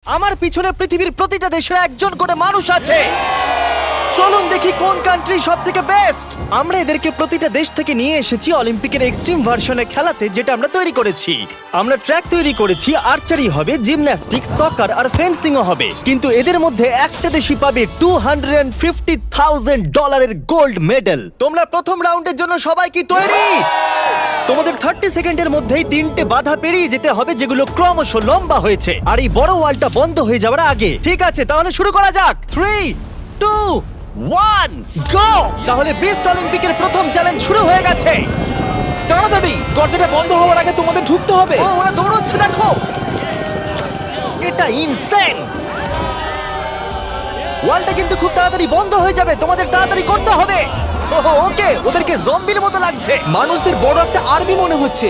আমার পিছনে পৃথিবীর প্রতিটা দেশের একজন করে মানুষ আছে। চলুন দেখি কোন কান্ট্রি সব থেকে বেস্ট। আমরা এদেরকে প্রতিটা দেশ থেকে নিয়ে এসেছি অলিম্পিকের এক্সট্রিম ভার্সনে খেলাতে, যেটা আমরা তৈরি করেছি। আমরা ট্র্যাক তৈরি করেছি, আর্চারি হবে, জিমন্যাস্টিক্স, সকার আর ফেন্সিংও হবে। কিন্তু এদের মধ্যে একটা দেশই পাবে $250,000 গোল্ড মেডেল। তোমরা প্রথম রাউন্ডের জন্য সবাই কি তৈরি? তোমাদের 30 সেকেন্ডের মধ্যেই 3টে বাধা পেরিয়ে যেতে হবে, যেগুলো ক্রমশ লম্বা হয়েছে, আর এই বড় ওয়ালটা বন্ধ হয়ে যাওয়ার আগে। ঠিক আছে, তাহলে শুরু করা যাক। 3, 2, 1, গো! তাহলে বিস্ট অলিম্পিকের প্রথম চ্যালেঞ্জ শুরু হয়ে গেছে। তাড়াতাড়ি দরজাটা বন্ধ হওয়ার আগে তোমাদের ঢুকতে হবে। ও, ওরা দৌড়চ্ছে, দেখো, এটা ইনসেন। ওয়ালটা কিন্তু খুব তাড়াতাড়ি বন্ধ হয়ে যাবে, তোমাদের তাড়াতাড়ি করতে হবে। ওকে, ওদেরকে জম্বির মতো লাগছে। মানুষদের বড় একটা আর্মি মনে হচ্ছে।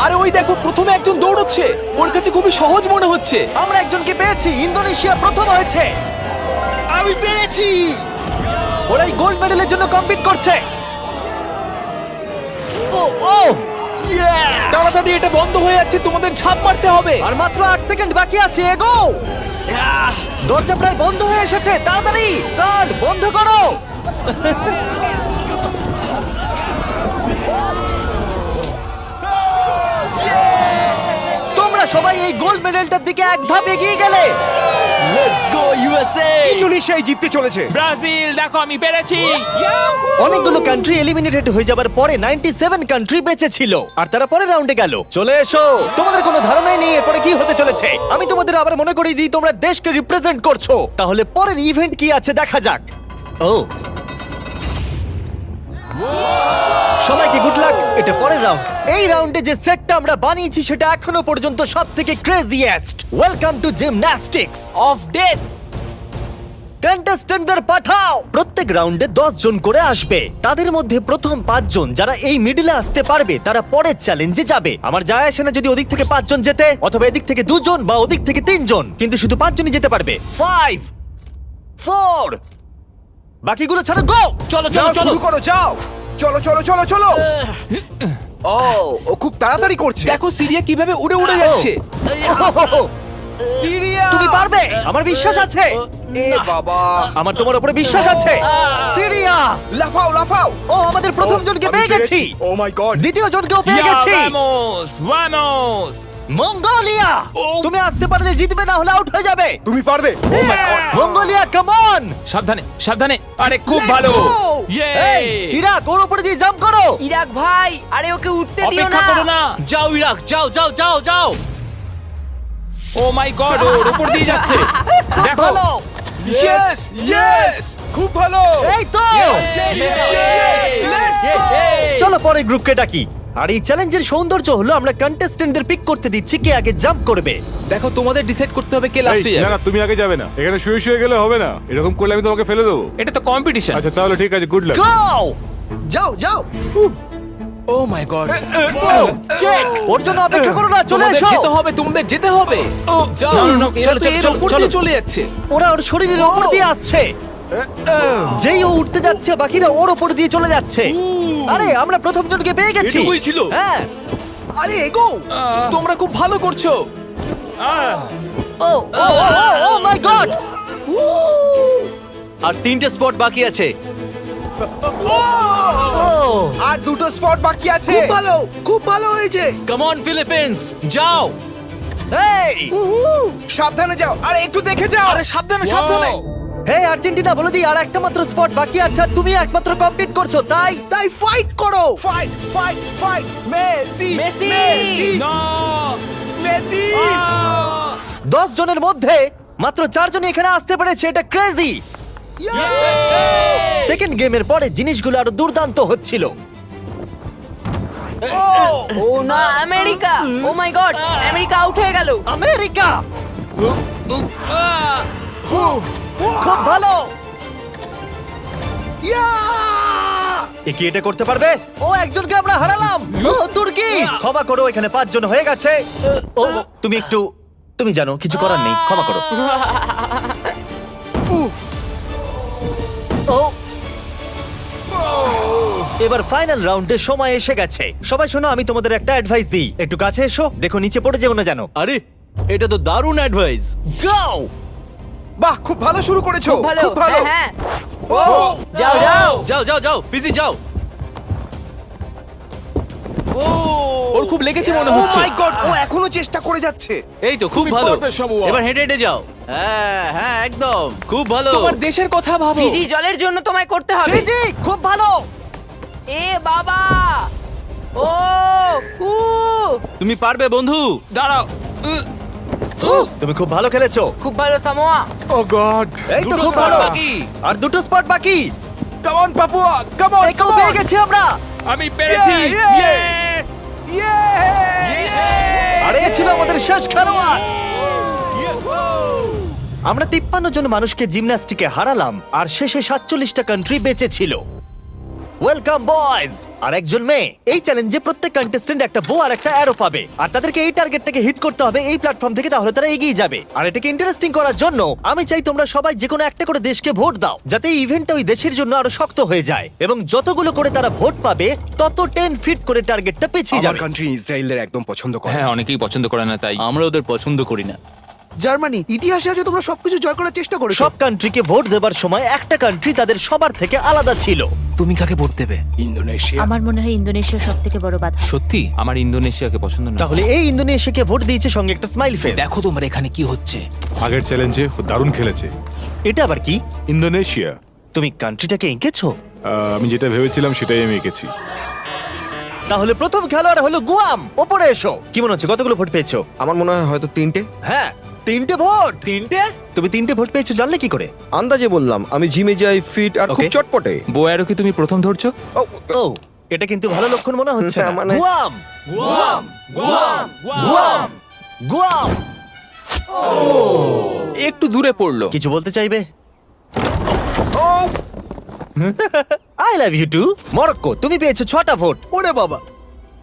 আরে ওই দেখো, প্রথমে একজন দৌড়চ্ছে, ওর কাছে খুবই সহজ মনে হচ্ছে। আমরা একজনকে পেয়েছি, ইন্দোনেশিয়া প্রথম হয়েছে। আমি পেরেছি। ওরা এই গোল্ড মেডেলের জন্য কম্পিট করছে। ও ও, তাড়াতাড়ি, এটা বন্ধ হয়ে যাচ্ছে, তোমাদের ঝাঁপ মারতে হবে। আর মাত্র 8 সেকেন্ড বাকি আছে, এগো। দরজা প্রায় বন্ধ হয়ে এসেছে, তাড়াতাড়ি গার্ড বন্ধ করো। তোমরা সবাই এই গোল্ড মেডেলটার দিকে এক ধাপ এগিয়ে গেলে। Let's go USA! ইন্দোনেশিয়াই জিততে চলেছে। ব্রাজিল, দেখো আমি পেরেছি। অনেকগুলো কান্ট্রি এলিমিনেটেড হয়ে যাবার পরে 97 কান্ট্রি বেঁচে ছিল, আর তারা পরের রাউন্ডে গেল। চলে এসো, তোমাদের কোনো ধারণাই নেই এরপরে কি হতে চলেছে। আমি তোমাদের আবার মনে করিয়ে দিই, তোমরা দেশকে রিপ্রেজেন্ট করছো। তাহলে পরের ইভেন্ট কি আছে দেখা যাক। ও, সবাইকে গুড লাক। এটা পরের রাউন্ড। এই রাউন্ডে যে সেটটা আমরা বানিয়েছি সেটা এখনো পর্যন্ত সবথেকে craziest. Welcome to gymnastics. Of death. কন্টেস্ট্যান্টদের পাঠাও। প্রত্যেক রাউন্ডে 10 জন করে আসবে। তাদের মধ্যে প্রথম 5 জন যারা এই মিডলে আসতে পারবে তারা পরের চ্যালেঞ্জে যাবে। আমার যায় আসে না যদি ওদিক থেকে 5 জন যেতে, অথবা এদিক থেকে 2 জন বা ওদিক থেকে 3 জন, কিন্তু শুধু 5 জনই যেতে পারবে। 5, 4, বাকিগুলো ছাড়ো, গো! চলো যাও, শুরু করো, যাও। চলো চলো চলো চলো। ও খুব তাড়াতাড়ি করছে। দেখো সিরিয়া কিভাবে উড়ে উড়ে যাচ্ছে। সিরিয়া, তুমি পারবে, আমার বিশ্বাস আছে। এ বাবা, আমার তোমার উপরে বিশ্বাস আছে। সিরিয়া, লাফাও লাফাও। ও, আমাদের প্রথম জনকে পেয়ে গেছি। ও মাই গড। দ্বিতীয় জনকেও পেয়ে গেছি। Vamos, vamos. মঙ্গোলিয়া, তুমি আসতে পারলে জিতবে, না হলে আউট হয়ে যাবে। তুমি পারবে। Oh my god. Mongolia, come on! সাবধানে, সাবধানে। আরে খুব ভালো। ইয়ে। এই, ইরাক, ওর উপরে দিয়ে জাম্প করো। ইরাক ভাই, আরে ওকে উঠতে দিও অপেক্ষা না। করো না। যাও ইরাক, যাও যাও যাও যাও। ও মাই গড, ওর উপর দিয়ে যাচ্ছে। খুব দেখো। ভালো। ইয়েস ইয়েস, খুব ভালো। এই তো, Let's go! চলো পরের গ্রুপকে ডাকি। আর এই চ্যালেঞ্জের সৌন্দর্য হলো আমরা কন্টেস্ট্যান্টদের পিক করতে দিচ্ছি কে আগে জাম্প করবে। দেখো তোমাদের ডিসাইড করতে হবে কে এই, লাস্টে না যাবে। না, তুমি আগে যাবে না, এখানে শুয়ে শুয়ে গেলে হবে না। এরকম করলে আমি তোমাকে ফেলে দেবো। এটা তো কম্পিটিশন। আচ্ছা তাহলে ঠিক আছে, গুড লাক। গো! যাও যাও। ও মাই গড। চেক, ওর জন্য অপেক্ষা করো না, চলে তোমাদের এসো। যেতে হবে, তোমাদের যেতে হবে। যাও, না, না, না, এরা চলো, তো চলো, এর চলো, উপর চলো। দিয়ে চলে যাচ্ছে। ওরা ওর শরীরের ওপর দিয়ে আসছে। যেই ও উঠতে যাচ্ছে, বাকিরা ওর ওপর দিয়ে চলে যাচ্ছে। আরে আমরা প্রথম জনকে পেয়ে গেছি। এটুকুই ছিল? হ্যাঁ। আরে এগো। তোমরা খুব ভালো করছো। ও ও ও মাই গড! আর 3টে স্পট বাকি আছে। ও, আর দুটো স্পট বাকি আছে। খুব ভালো, খুব ভালো হয়েছে। কাম অন ফিলিপিন্স, যাও। এই, সাবধানে যাও, আর একটু দেখে যাও। আরে সাবধানে সাবধানে। হে আর্জেন্টিনা, বলে দিই আর একটা মাত্র স্পট বাকি আছে, আর তুমি একমাত্র কমপ্লিট করছো, তাই তাই ফাইট করো। Fight fight fight. Messi Messi. No. Messi. 10 জনের মধ্যে মাত্র 4 জনই এখানে আসতে পেরেছে। এটা ক্রেজি। সেকেন্ড গেমের পরে জিনিসগুলো আরো দুর্দান্ত হচ্ছিল। ও না, America. O my god, America out হয়ে গেল। আমেরিকা, খুব ভালো। এ কি এটা করতে পারবে? ও, একজনকে আমরা হারালাম। ও, তুর্কি, ক্ষমা করো, এখানে 5 জন হয়ে গেছে। ও, তুমি একটু, তুমি জানো কিছু করার নেই, ক্ষমা করো। ও, এবার ফাইনাল রাউন্ডের সময় এসে গেছে। সবাই শোনো, আমি তোমাদের একটা অ্যাডভাইস দিই, একটু কাছে এসো, দেখো নিচে পড়ে যেও না যেন। আরে এটা তো দারুণ অ্যাডভাইস। গাও! বাহ, খুব ভালো শুরু করেছো। খুব ভালো খুব ভালো। হ্যাঁ ও যাও যাও যাও যাও যাও ফিজি যাও। ওর খুব লেগেছে মনে ও হচ্ছে। মাই গড, ও এখনো চেষ্টা করে যাচ্ছে। এই তো খুব ভালো। পারবে, সামুয়া। এবার হেঁটে হেঁটে যাও। হ্যাঁ হ্যাঁ একদম খুব ভালো। তোমার দেশের কথা ভাবো। ফিজি জলের জন্য তোমায় করতে হবে ফিজি, খুব ভালো! এ বাবা ও উ তুমি পারবে বন্ধু। দাঁড়াও তুমি খুব ভালো খেলেছো। খুব ভালো সামোয়া ও গড এই তো দুটো খুব spot ভালো। বাকি। আর দুটো স্পট বাকি। Come on Papua, come on. একেও পেয়ে গেছি আমরা। আমি পেরেছি Yeah, Yes! আর এ ছিল আমাদের শেষ খেলোয়াড়। আমরা 53 জন মানুষকে জিমন্যাস্টিকে হারালাম আর শেষে 47টা কান্ট্রি বেঁচে ছিল। Welcome boys. আর একজন মেয়ে। এই চ্যালেঞ্জে প্রত্যেক কন্টেস্ট্যান্ট একটা বো আর একটা অ্যারো পাবে আর তাদেরকে এই টার্গেটটাকে হিট করতে হবে এই প্ল্যাটফর্ম থেকে, তাহলে তারা এগিয়ে যাবে। আর এটাকে ইন্টারেস্টিং করার জন্য আমি চাই তোমরা সবাই যে কোনো একটা করে দেশকে ভোট দাও, যাতে এই ইভেন্টটা ওই দেশের জন্য আরো শক্ত হয়ে যায়। এবং যতগুলো করে তারা ভোট পাবে তত 10 ফিট করে টার্গেটটা পিছিয়ে আমার যাবে। কান্ট্রি ইসরায়েলের একদম পছন্দ করে। হ্যাঁ অনেকেই পছন্দ করে না তাই আমরা ওদের পছন্দ করি না। জার্মানি, ইতিহাসে আছে তোমরা সবকিছু জয় করার চেষ্টা করেছো। সব কান্ট্রিকে ভোট দেবার সময় একটা কান্ট্রি তাদের সবার থেকে আলাদা ছিল। তুমি কাকে ভোট দেবে? ইন্দোনেশিয়া। আমার মনে হয় ইন্দোনেশিয়া সব থেকে বড় বাধা। সত্যি? আমার ইন্দোনেশিয়াকে পছন্দ না। তাহলে এই ইন্দোনেশিয়াকে ভোট দিয়েছে সঙ্গে একটা স্মাইল ফেস। দেখো তোমার এখানে কি হচ্ছে। আগের চ্যালেঞ্জে দারুণ খেলেছে এটা আবার কি? ইন্দোনেশিয়া। তুমি কান্ট্রিটাকে এঁকেছো? আমি যেটা ভেবেছিলাম সেটাই আমি এঁকেছি। তাহলে প্রথম খেলোয়াড় হলো গুয়াম। ওপরে এসো। কি মনে হচ্ছে কতগুলো ভোট পেয়েছো? আমার মনে হয় হয়তো 3টে। হ্যাঁ, 3টে ভোট। 3টে? তুমি 3টে ভোট পেয়েছো জানলে কি করে? আন্দাজে বললাম, আমি জিমে যাই, ফিট আর খুব Okay. চটপটে। বোয়ারও কি তুমি প্রথম ধরছো? ও, এটা কিন্তু ভালো লক্ষণ মনে হচ্ছে না। না, মানে- গুয়াম, গুয়াম, গুয়াম। একটু দূরে পড়লো। কিছু বলতে চাইবে? I love you too. Morocco, তুমি পেয়েছো 6টা ভোট। ওরে বাবা,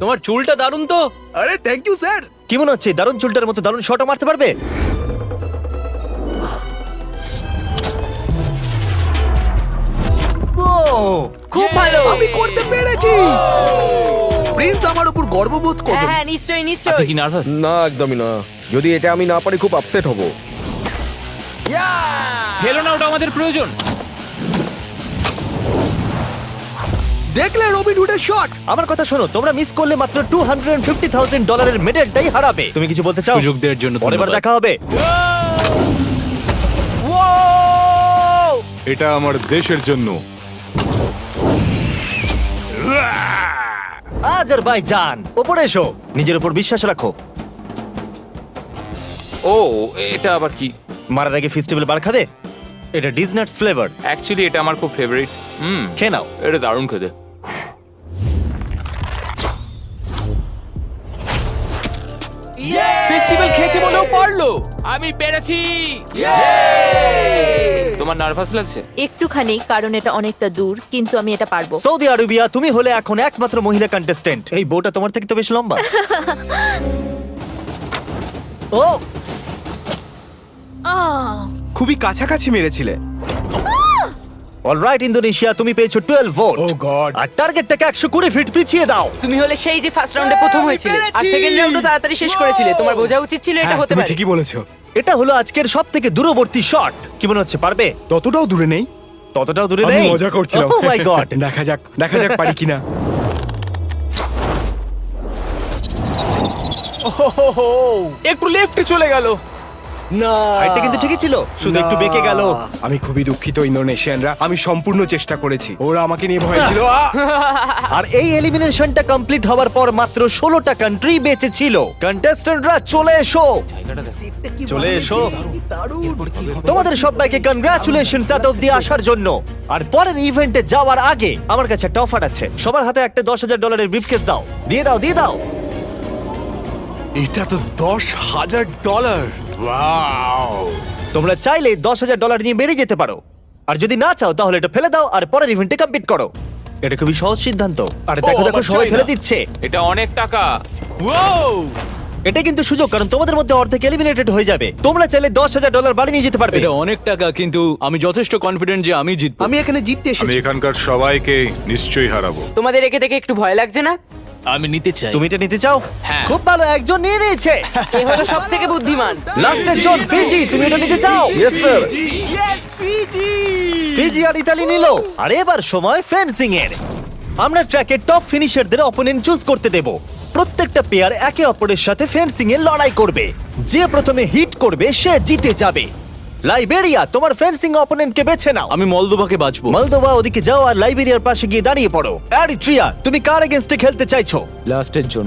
তোমার চুলটা দারুণ তো। আরে থ্যাংক ইউ স্যার। কি মনে হচ্ছে দারুণ চুলটার মতো দারুণ শটও মারতে পারবে? ও, খুব ভালো আমি করতে পেরেছি। প্রিন্স আমার উপর গর্ববোধ হ্যাঁ করবে। হ্যাঁ নিশ্চয়ই আপনি নিশ্চয়ই কি নার্ভাস? না, একদমই না। যদি এটা আমি না পারি খুব আপসেট হব। ফেলো না, ওটা আমাদের প্রয়োজন। দেখলে রবিন হুডের শট। আমার কথা শোনো, তোমরা মিস করলে মাত্র $250,000 মেডেলটাই হারাবে। তুমি কিছু বলতে চাও? সুযোগ দেওয়ার জন্য পরের বার ধন্যবাদ। দেখা হবে। এটা আমার দেশের জন্য। আজারবাইজান, ওপরে এসো। নিজের উপর বিশ্বাস রাখো। ও এটা আবার কি? মারার আগে ফেস্টিভ্যাল বার খাবে? এটা ডিজনাটস ফ্লেভার। অ্যাকচুয়ালি এটা আমার খুব ফেভারিট। খেয়ে নাও। এটা দারুণ খেতে। ফেস্টিভ্যাল খেয়েছে বলেও পারলো। আমি পেরেছি। তোমার নার্ভাস লাগছে? একটুখানি, কারণ এটা অনেকটা দূর, কিন্তু আমি এটা পারবো। সৌদি আরবিয়া, তুমি হলে এখন একমাত্র মহিলা কন্টেস্ট্যান্ট। এই বউটা তোমার থেকে তো বেশ লম্বা। ও, খুবই কাছাকাছি মেরেছিলে। অলরাইট ইন্দোনেশিয়া, তুমি পেয়েছো 12 ভোট। ও গড। আর টার্গেটটাকে 120 ফিট পিছিয়ে দাও। তুমি হলে সেই যে ফার্স্ট রাউন্ডে প্রথম হয়েছিলে আর সেকেন্ড রাউন্ডে তাড়াতাড়ি শেষ করেছিলে তোমার বোঝা উচিত ছিল এটা হতে তুমি পারে ঠিকই বলেছো। এটা হলো আজকের সব থেকে দূরবর্তী শট। কি মনে হচ্ছে পারবে? ততটাও দূরে নেই। ততটাও দূরে আমি নেই। মজা করছিলাম। ও মাই গড। দেখা যাক পারি কিনা। একটু লেফটে চলে গেল। না, এটা কিন্তু ঠিকই ছিল, শুধু একটু না। বেঁকে গেল। আমি খুবই দুঃখিত ইন্দোনেশিয়ানরা, আমি সম্পূর্ণ চেষ্টা করেছি। ওরা আমাকে নিয়ে ভয় ছিল। আর এই এলিমিনেশনটা কমপ্লিট হওয়ার পর মাত্র 16টা কান্ট্রি বেঁচে ছিল। কন্টেস্ট্যান্টরা চলে এসো, চলে এসো। তোমাদের সবাইকে কনগ্রাচুলেশনস এত অব্দি আসার জন্য। আর পরের ইভেন্টে যাওয়ার আগে আমার কাছে একটা অফার আছে। সবার হাতে একটা $10,000 ব্রিফকেস দাও। দিয়ে দাও, দিয়ে দাও। এটা তো $10,000। তোমরা চাইলে $10,000 নিয়ে বেরিয়ে যেতে পারো। আর যদি না চাও তাহলে এটা ফেলে দাও আর পরের ইভেন্টে কমপ্লিট করো। এটা খুবই সহজ সিদ্ধান্ত। আর দেখো দেখো আমার সবাই চাই ফেলে না। দিচ্ছে। এটা অনেক টাকা। এটা কিন্তু সুযোগ, কারণ তোমাদের মধ্যে অর্ধেক এলিমিনেটেড হয়ে যাবে। তোমরা চাইলে $10,000 বাড়ি নিয়ে যেতে পারবে। এটা অনেক টাকা, কিন্তু আমি যথেষ্ট কনফিডেন্ট যে আমি জিতবো। আমি এখানে জিততে আমি এসেছি। এখানকার সবাইকে নিশ্চয়ই হারাবো। তোমাদের একে দেখে একটু ভয় লাগছে না আমি নিতে চাই। তুমি এটা নিতে চাও? হ্যাঁ। খুব ভালো, একজন নিয়ে নিয়েছে। এ হলো সব থেকে বুদ্ধিমান। লাস্টের জন ফিজি, তুমি এটা নিতে চাও? Yes sir. Yes Fiji! Fiji আর ইতালি নিল। আর এবার সময় ফেন্সিং এর। আমরা ট্র্যাকে টপ ফিনিশারদের অপোনেন্ট চুজ করতে দেব। প্রত্যেকটা পেয়ার একে অপরের সাথে ফেন্সিং এ লড়াই করবে। যে প্রথমে হিট করবে সে জিতে যাবে। লাইবেরিয়া, তোমার ফেন্সিং অপোনেন্টকে বেছে নাও। আমি মলদোভাকে বাঁচবো। মলদোভা, ওদিকে যাও আর লাইবেরিয়ার পাশে গিয়ে দাঁড়িয়ে পড়ো। এরিট্রিয়া, তুমি কার এগেইনস্টে খেলতে চাইছো? লাস্টের জন।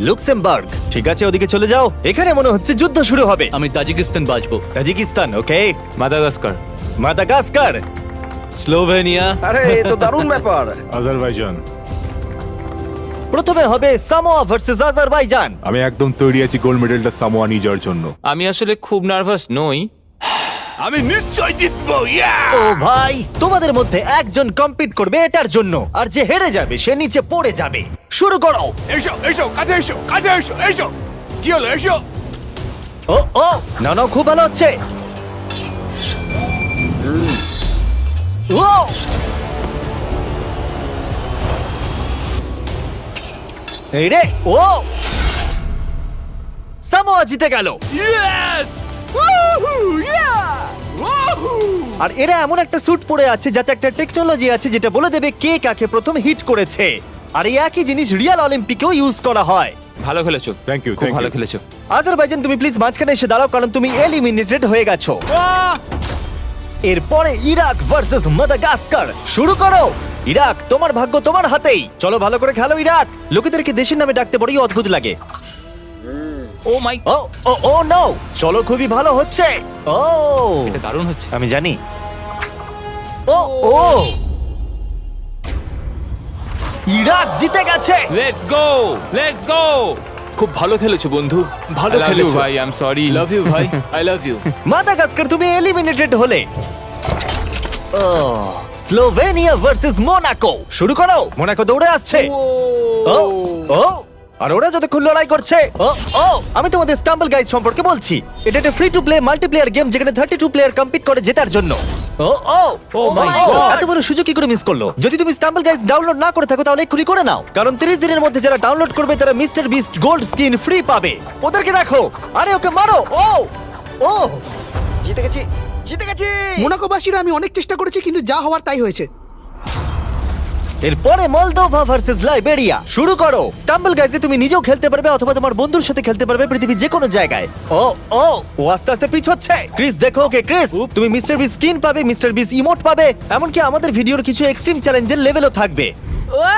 লুক্সেমবার্গ, ঠিক আছে, ওদিকে চলে যাও। এখানে মনে হচ্ছে যুদ্ধ শুরু হবে। আমি তাজিকিস্তান বাঁচবো। তাজিকিস্তান, ওকে। মাদাগাস্কার। Madagascar, Slovenia. আরে এ তো দারুণ ব্যাপার। আজারবাইজান। প্রথমে হবে সামোয়া ভার্সেস আজারবাইজান। আমি একদম তৈরি আছি গোল্ড মেডেলটা সামোয়া নিয়ে যাওয়ার জন্য। আমি আসলে খুব নার্ভাস নই। আমি নিশ্চয় জিতবো। ও ভাই, তোমাদের মধ্যে একজন কম্পিট করবে এটার জন্য, আর যে হেরে যাবে সে নিচে পড়ে যাবে। শুরু করো। এসো এসো, কাছে এসো, কাছে এসো, এসো। কি হলো? এসো। ও ও, না না, খুব ভালো হচ্ছে। ও, এই রে, ও, সামোয়া জিতে গেল। আর এরা এমন একটা স্যুট পরে আছে যাতে একটা টেকনোলজি আছে যেটা বলে দেবে কে কাকে প্রথম হিট করেছে। আর এই একই জিনিস রিয়াল অলিম্পিকেও ইউজ করা হয়। ভালো খেলেছো। Thank you, খুব thank ভালো you. খেলেছো। আজারবাইজান, তুমি প্লিজ মাঝখানে এসে দাঁড়াও, কারণ তুমি এলিমিনেটেড হয়ে গেছো। এরপরে ইরাক ভার্সেস মাদাগাস্কার। শুরু করো। ইরাক, তোমার ভাগ্য তোমার হাতেই। চলো ভালো করে খেলো ইরাক। লোকেদেরকে দেশের নামে ডাকতে বড়ই অদ্ভুত লাগে। ও মাই, ও ও ও নো, চলো, খুবই ভালো হচ্ছে। ও, এটা দারুণ হচ্ছে। আমি জানি। ও ও, ইরাক জিতে গেছে। Let's go, let's go. খুব ভালো খেলেছো বন্ধু, ভালো I love you খেলেছো ভাই, I am sorry. Love you ভাই, আই লাভ ইউ। মাদাগাস্কার, তুমি এলিমিনেটেড হলে। Oh, Slovenia versus Monaco. শুরু করো। মোনাকো দৌড়ে আসছে। ও ও, আর ওরা যতক্ষণ লড়াই করছে। ও ও, আমি তোমাদের স্টাম্বল গাইজ সম্পর্কে বলছি। এটা একটা free to play multiplayer game যেখানে 32 প্লেয়ার কম্পিট করে জেতার জন্য। ও ও ও my God! এত বড় সুযোগ কি করে মিস করলো? যদি তুমি স্টাম্বল গাইজ ডাউনলোড না করে থাকো তাহলে এক্ষুনি করে নাও, কারণ 30 দিনের মধ্যে যারা ডাউনলোড করবে তারা mister beast gold skin free পাবে। ওদেরকে দেখো। আরে ওকে মারো। ও ও, জিতে গেছি, জিতে গেছি। মোনাকোবাসীরা আমি অনেক চেষ্টা করেছি কিন্তু যা হওয়ার তাই হয়েছে। এরপরে মলদোভা ভার্সেস লাইবেরিয়া। শুরু করো। স্টাম্বল গাইজে তুমি নিজেও খেলতে পারবে অথবা তোমার বন্ধুর সাথে খেলতে পারবে পৃথিবীর যে কোনো জায়গায়। ও ও, ও আস্তে আস্তে পিছোচ্ছে। ক্রিস, দেখো ওকে। ক্রিস, তুমি মিস্টার বিস স্কিন পাবে, মিস্টার বিস ইমোট পাবে, এমনকি আমাদের ভিডিওর কিছু এক্সট্রিম চ্যালেঞ্জের লেভেলও থাকবে।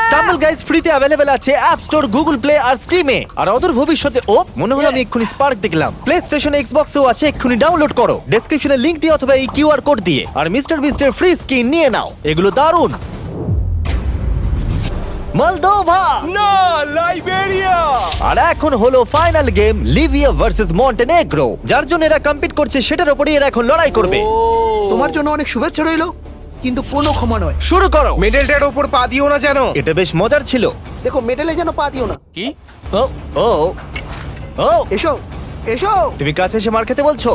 স্টাম্বল গাইজ ফ্রিতে অ্যাভেলেবেল আছে অ্যাপ স্টোর, গুগল প্লে আর স্টিমে। আর অদূর ভবিষ্যতে, ও মনে হলো আমি এক্ষুনি স্পার্ক দেখলাম, প্লে স্টেশন, এক্সবক্সেও আছে, এক্ষুনি ডাউনলোড করো ডেসক্রিপশনে লিংক দিয়ে অথবা এই কিউআর কোড দিয়ে। আর মিস্টার বিস্টের ফ্রি স্কিন নিয়ে নাও, এগুলো দারুণ। মলদোভা, না, লাইবেরিয়া! আর এখন হলো final game, Libya versus Montenegro. যার জন্য এরা কম্পিট করছে সেটার উপরই এরা এখন লড়াই করবে। তোমার জন্য অনেক শুভেচ্ছা রইলো, কিন্তু কোনো ক্ষমা নয়। শুরু করো। মেডেলটার ওপর পা দিও না যেন। এটা বেশ মজার ছিল। দেখো, মেডেলে যেন পা দিও না। কি? ও ও ও, এসো এসো। তুমি কাছে এসে মার খেতে বলছো?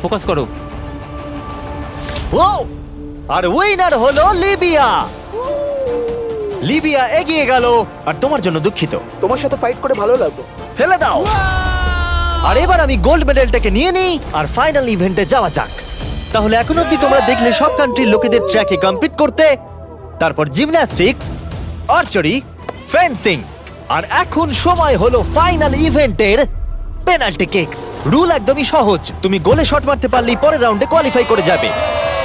ফোকাস করো। ও, আর উইনার হলো লিবিয়া। লিবিয়া এগিয়ে গেল। আর তোমার জন্য দুঃখিত। তোমার সাথে ফাইট করে ভালো লাগলো। ফেলে দাও। আর এবার আমি গোল্ড মেডেলটাকে নিয়ে নিই আর ফাইনাল ইভেন্টে যাওয়া যাক। তাহলে এখন অব্দি তোমরা দেখলে সব কান্ট্রির লোকেদের ট্র্যাকে কম্পিট করতে, তারপর জিমন্যাস্টিক্স, আর্চারি, ফেন্সিং, আর এখন সময় হলো ফাইনাল ইভেন্টের পেনাল্টি কিকস। রুল একদমই সহজ, তুমি গোলে শট মারতে পারলেই পরের রাউন্ডে কোয়ালিফাই করে যাবে,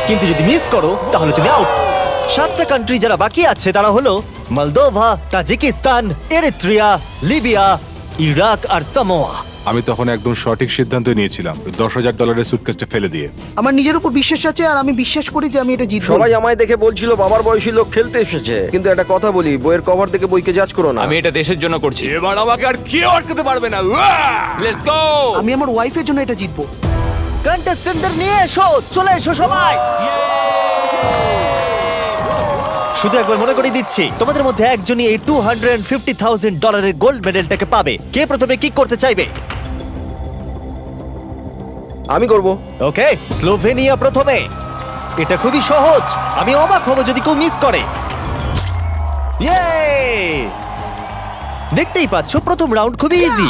কিন্তু যদি মিস করো তাহলে তুমি আউট। 7টা কান্ট্রি যারা বাকি আছে তারা হলো Moldova, Tajikistan, Eritrea, Libya, Iraq আর সামোয়া। আমি তখন একদম সঠিক সিদ্ধান্ত নিয়েছিলাম, $10,000 সুটকেসটা ফেলে দিয়ে। আমার নিজের উপর বিশ্বাস আছে আর আমি বিশ্বাস করি যে আমি এটা জিতবো। সবাই আমায় দেখে বলছিল বাবার বয়সী লোক খেলতে এসেছে, কিন্তু একটা কথা বলি, বইয়ের কভার দেখে বইকে জাজ করো না। আমি এটা দেশের জন্য করছি। এবার আমাকে আর কেউ আটকাতে পারবে না। Let's go. আমি আমার ওয়াইফের জন্য এটা জিতবো। কন্টেস্টেন্টদের নিয়ে এসো, চলে এসো সবাই। শুধু একবার মনে করে দিচ্ছি, তোমাদের মধ্যে একজনই এই $250,000 গোল্ড মেডেলটাকে পাবে। কে প্রথমে কিক করতে চাইবে? আমি করব। ওকে, স্লোভেনিয়া প্রথমে। এটা খুবই সহজ, আমি অবাক হব যদি কেউ মিস করে। ইয়ে! দেখতেই পাচ্ছ প্রথম রাউন্ড খুবই ইজি,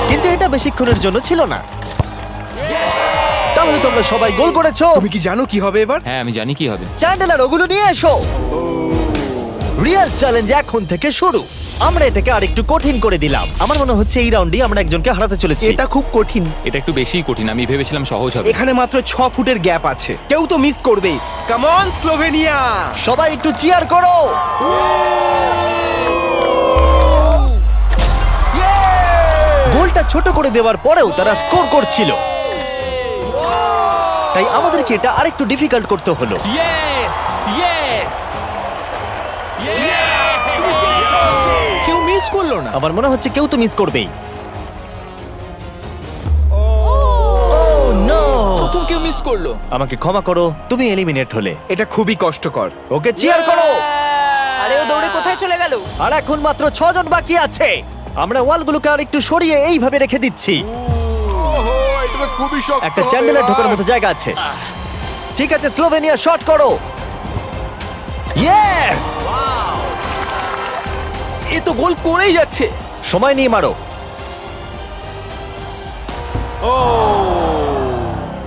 কিন্তু এটা বেশিক্ষণের জন্য ছিল না। তাহলে তোমরা সবাই গোল করেছো। তুমি কি জানো কি হবে এবার? হ্যাঁ আমি জানি কি হবে। চ্যান্ডেলার ওগুলো নিয়ে এসো। রিয়েল চ্যালেঞ্জ এখন থেকে শুরু। আমরা এটাকে আরেকটু কঠিন করে দিলাম। আমার মনে হচ্ছে এই রাউন্ডে আমরা একজনকে হারাতে চলেছি। এটা খুব কঠিন। এটা একটু বেশিই কঠিন, আমি ভেবেছিলাম সহজ হবে। এখানে মাত্র 6 ফুটের গ্যাপ আছে, কেউ তো মিস করবেই। Come on Slovenia! সবাই একটু চিয়ার করো। গোলটা ছোট করে দেওয়ার পরেও তারা স্কোর করছিল, তাই আমাদেরকে এটা আরেকটু ডিফিকাল্ট করতে হলো। ইয়েস ইয়েস কেউ মিস করলো না। আমার মনে হচ্ছে কেউ তো মিস করবেই। প্রথম কেউ মিস করলো। আমাকে ক্ষমা করো, তুমি এলিমিনেট হলে। এটা খুবই কষ্টকর। ওকে চিয়ার করো। আরে ও দৌড়ে কোথায় চলে গেল? আর এখন মাত্র 6 জন বাকি আছে। আমরা ওয়ালগুলোকে আর একটু সরিয়ে এইভাবে রেখে দিচ্ছি। এটা খুবই শক্ত। একটা চ্যান্ডেলার ঢোকার মতো জায়গা আছে। ঠিক আছে, স্লোভেনিয়া শট করো। ইয়েস! এ তো গোল করেই যাচ্ছে। সময় নিয়ে মারো।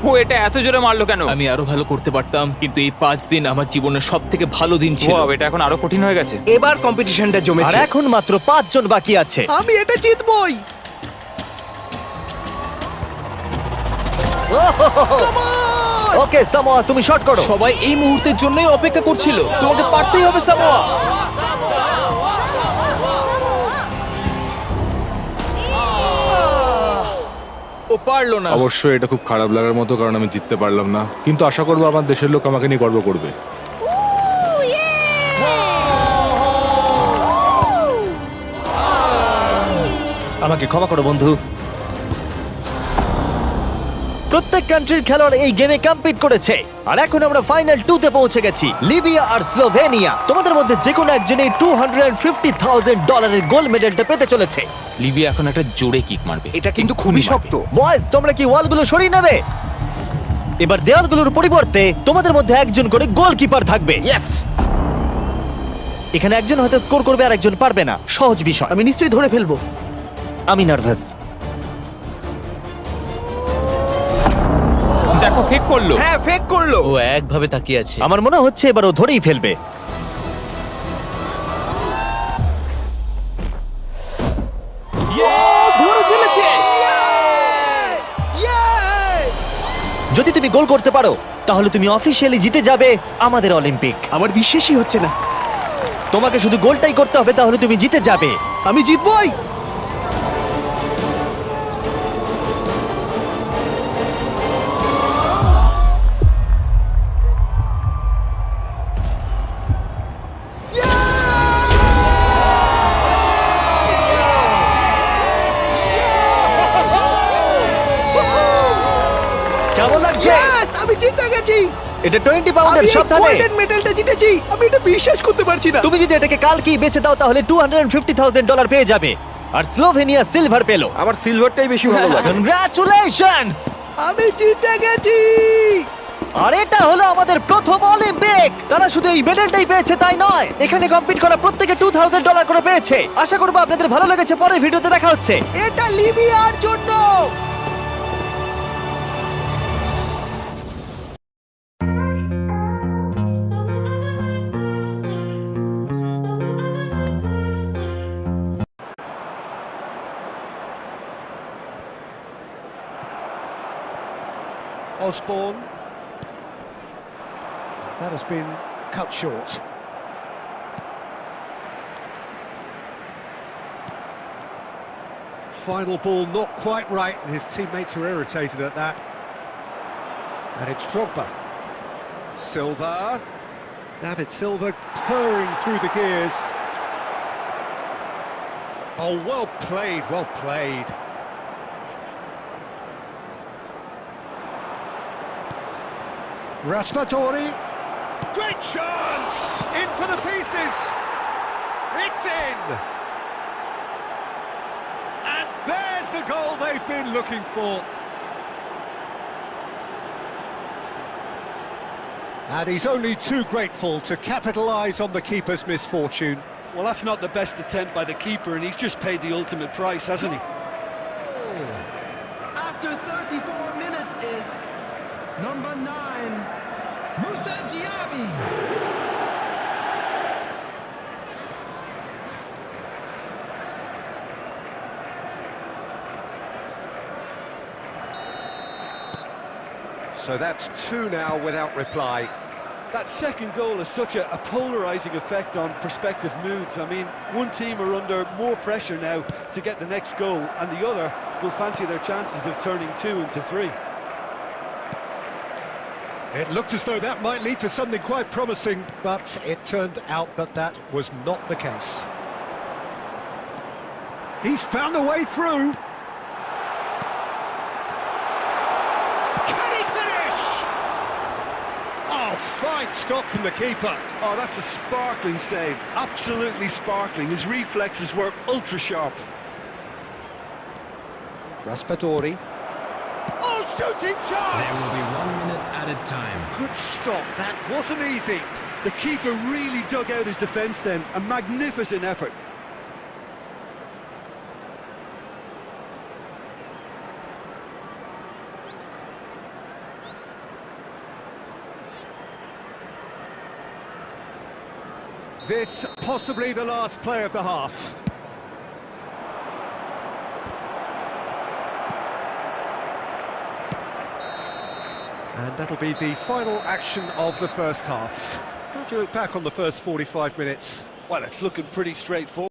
ও এটা এত জোরে মারলো কেন? আমি আরো ভালো করতে পারতাম, কিন্তু এই 5 দিন আমার জীবনের সবথেকে ভালো দিন ছিল। ওয়াও, এটা এখন আরো কঠিন হয়ে গেছে। এবার কম্পিটিশনটা আর জমেছে। এখন মাত্র 5 জন বাকি আছে। আমি এটা জিতবই। ওকে সামোয়া, তুমি শট করো। সবাই এই মুহূর্তের জন্যই অপেক্ষা করছিল। তোমাকে পারতেই হবে সামোয়া। ও পারলো না। অবশ্যই এটা খুব খারাপ লাগার মতো, কারণ আমি জিততে পারলাম না, কিন্তু আশা করবো আমার দেশের লোক আমাকে নিয়ে গর্ব করবে। আমাকে ক্ষমা করো বন্ধু। প্রত্যেক কান্ট্রির খেলোয়াড় এই গেমে কম্পিট করেছে, আর এখন আমরা ফাইনাল 2 তে পৌঁছে গেছি। লিবিয়া আর স্লোভেনিয়া। তোমাদের মধ্যে যে কোনো একজনই $250,000 গোল্ড মেডেলটা পেতে চলেছে। লিবিয়া এখন একটা জোরে কিক মারবে। এটা কিন্তু খুবই শক্ত। বয়েজ, তোমরা কি ওয়ালগুলো সরিয়ে নেবে? এবার দেওয়ালগুলোর পরিবর্তে তোমাদের মধ্যে একজন করে গোলকিপার থাকবে। এখানে একজন হয়তো স্কোর করবে আর একজন পারবে না। সহজ বিষয়। আমি নিশ্চয়ই ধরে ফেলবো। আমি নার্ভাস। দেখো ফেক করলো। হ্যাঁ, ফেক করলো। ও একভাবে তাকিয়ে আছে। আমার মনে হচ্ছে এবার ও ধরেই ফেলবে। ধরে ফেলেছে। যদি তুমি গোল করতে পারো তাহলে তুমি অফিসিয়ালি জিতে যাবে আমাদের অলিম্পিক। আমার বিশ্বাসই হচ্ছে না। তোমাকে শুধু গোলটাই করতে হবে, তাহলে তুমি জিতে যাবে। আমি জিতবই। কেমন লাগছে? Yes, আমি জিতে গেছি। এটা 20 পাউন্ডের, আমি এই সাবধানে। গোল্ডেন মেডেলটা জিতেছি। আমি এটা বিশ্বাস করতে পারছি না। তুমি যদি এটাকে কালকেই বেচে দাও তাহলে $250,000 পেয়ে যাবে। আর স্লোভেনিয়া সিলভার পেল। আমার সিলভারটাই বেশি ভালো লাগে। কনগ্রাচুলেশনস! আমি জিতে গেছি। আর এটা হলো আমাদের প্রথম অলিম্পিক। তারা শুধু এই মেডেলটাই পেয়েছে তাই নয়, এখানে কম্পিট করা প্রত্যেকে $2,000 করে পেয়েছে। আশা করবো আপনাদের ভালো লেগেছে। পরের ভিডিওতে দেখা হচ্ছে। এটা লিবিয়ার জন্য। Osborne. That has been cut short. Final ball not quite right, and his teammates are irritated at that. And it's Drogba. Silva. David Silva purring through the gears. Oh, well played, well played. Raspadori, great chance! In for the pieces! It's in! And there's the goal they've been looking for. And he's only too grateful to capitalise on the keeper's misfortune. Well, that's not the best attempt by the keeper, and he's just paid the ultimate price, hasn't he? After 34 minutes is number 9, Moussa Diaby. So that's 2 now without reply. That second goal has such a polarising effect on prospective moods. I mean, one team are under more pressure now to get the next goal, and the other will fancy their chances of turning 2 into 3. It looked as though that might lead to something quite promising, but it turned out that that was not the case. He's found a way through. Oh, fine stop from the keeper. Oh, that's a sparkling save. Absolutely sparkling. His reflexes were ultra sharp. Raspadori. Oh, shooting chance! There will be 1 minute added time. Good stop. That wasn't easy. The keeper really dug out his defence then. A magnificent effort. This possibly the last play of the half. And that'll be the final action of the first half. How do you look back on the first 45 minutes? Well, it's looking pretty straightforward.